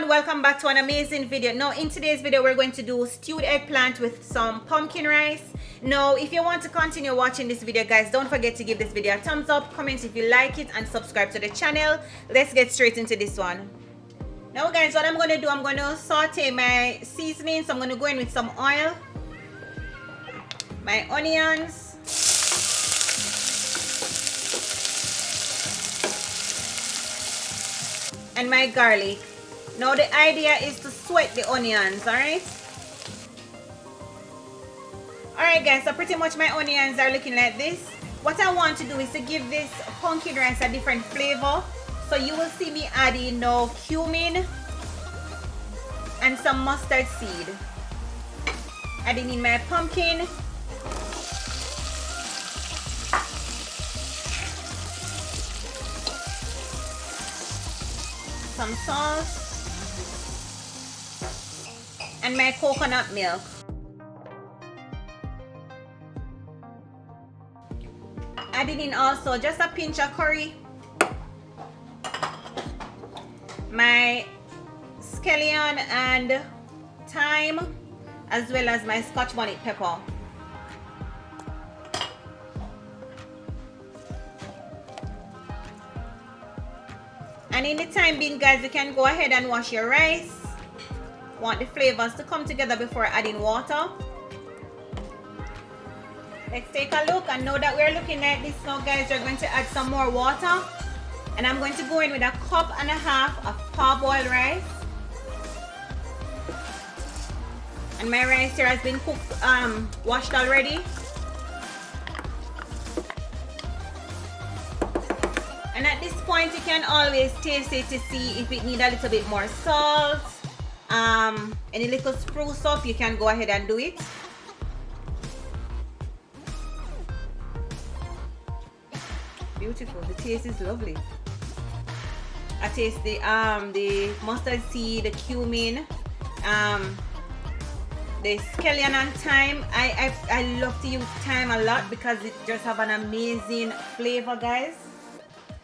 everyone, welcome back to an amazing video. Now in today's video we're going to do stewed eggplant with some pumpkin rice. Now if you want to continue watching this video, guys, don't forget to give this video a thumbs up, comment if you like it, and subscribe to the channel. Let's get straight into this one. Now guys, what I'm going to do, I'm going to saute my seasonings. I'm going to go in with some oil, my onions, and my garlic. Now the idea is to sweat the onions, alright? Alright guys, so pretty much my onions are looking like this. What I want to do is to give this pumpkin rice a different flavor. So you will see me adding now cumin and some mustard seed. Adding in my pumpkin. Some salt and my coconut milk. Adding in also just a pinch of curry, my scallion and thyme, as well as my Scotch bonnet pepper. And in the time being, guys, you can go ahead and wash your rice. Want the flavors to come together before adding water. Let's take a look, and now that we're looking at this now, guys, we're going to add some more water. And I'm going to go in with 1.5 cups of parboiled rice. And my rice here has been cooked, washed already. And at this point, you can always taste it to see if it needs a little bit more salt. Any little spruce up, you can go ahead and do it. Beautiful. The taste is lovely. I taste the mustard seed, the cumin, the scallion and thyme. I love to use thyme a lot because it just have an amazing flavor, guys.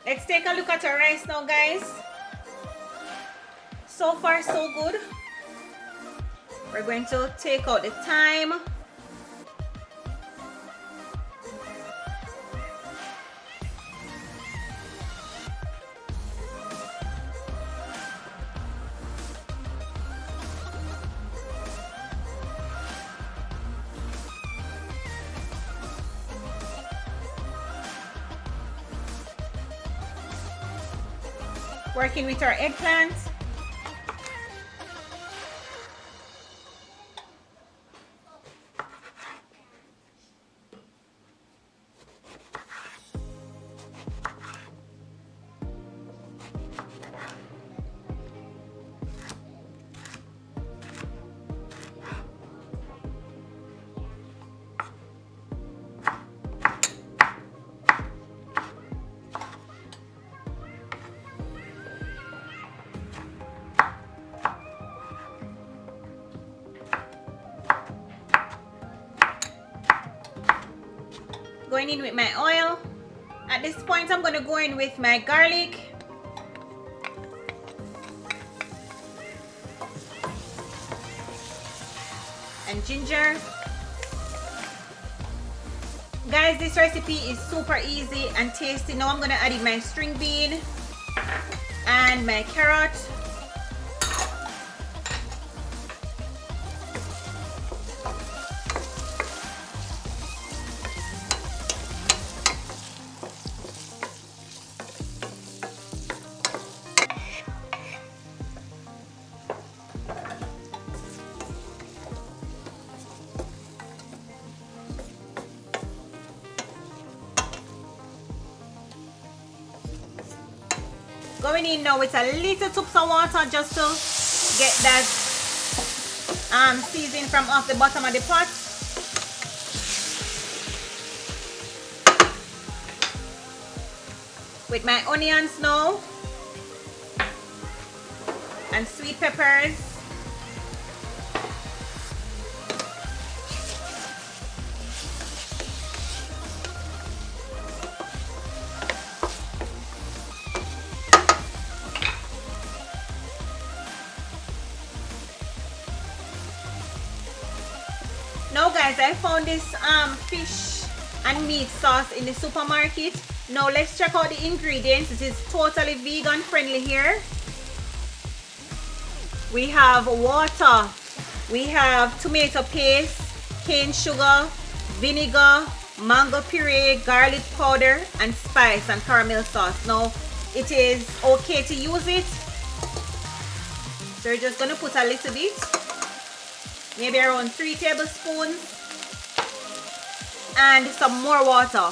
Let's take a look at our rice now, guys. So far so good. We're going to take out the thyme. Working with our eggplant. Going in with my oil. At this point, I'm going to go in with my garlic, and ginger. Guys, this recipe is super easy and tasty. Now I'm going to add in my string bean and my carrot. Going in now with a little toops of water just to get that seasoning from off the bottom of the pot. With my onions now and sweet peppers. So guys, I found this fish and meat sauce in the supermarket. Now let's check out the ingredients. It is totally vegan friendly here. We have water, we have tomato paste, cane sugar, vinegar, mango puree, garlic powder, and spice and caramel sauce. Now it is okay to use it. So we're just gonna put a little bit, maybe around 3 tablespoons, and some more water.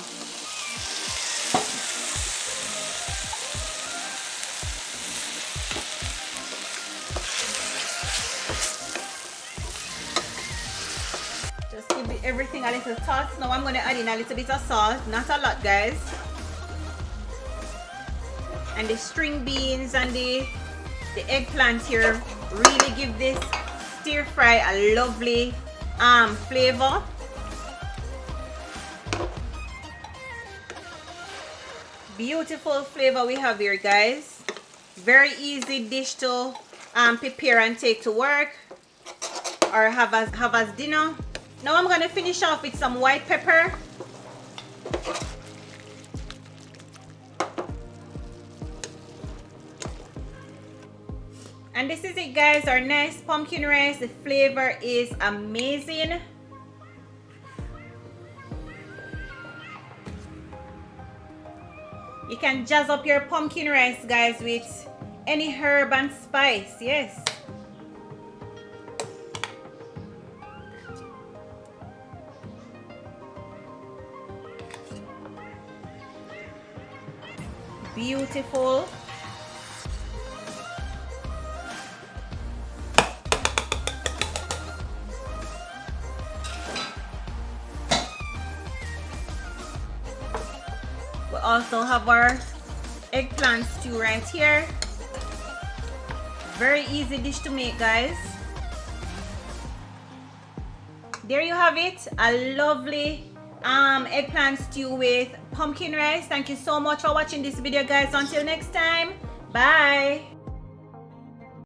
Just give everything a little toss. Now I'm gonna add in a little bit of salt, not a lot guys. And the string beans and the eggplant here really give this stir fry a lovely flavor. Beautiful flavor we have here guys. Very easy dish to prepare and take to work or have as dinner. Now I'm gonna finish off with some white pepper. And this is it guys, our nice pumpkin rice. The flavor is amazing. You can jazz up your pumpkin rice guys with any herb and spice, yes. Beautiful. We also have our eggplant stew right here. Very easy dish to make guys. There you have it, a lovely eggplant stew with pumpkin rice. Thank you so much for watching this video guys. Until next time, bye.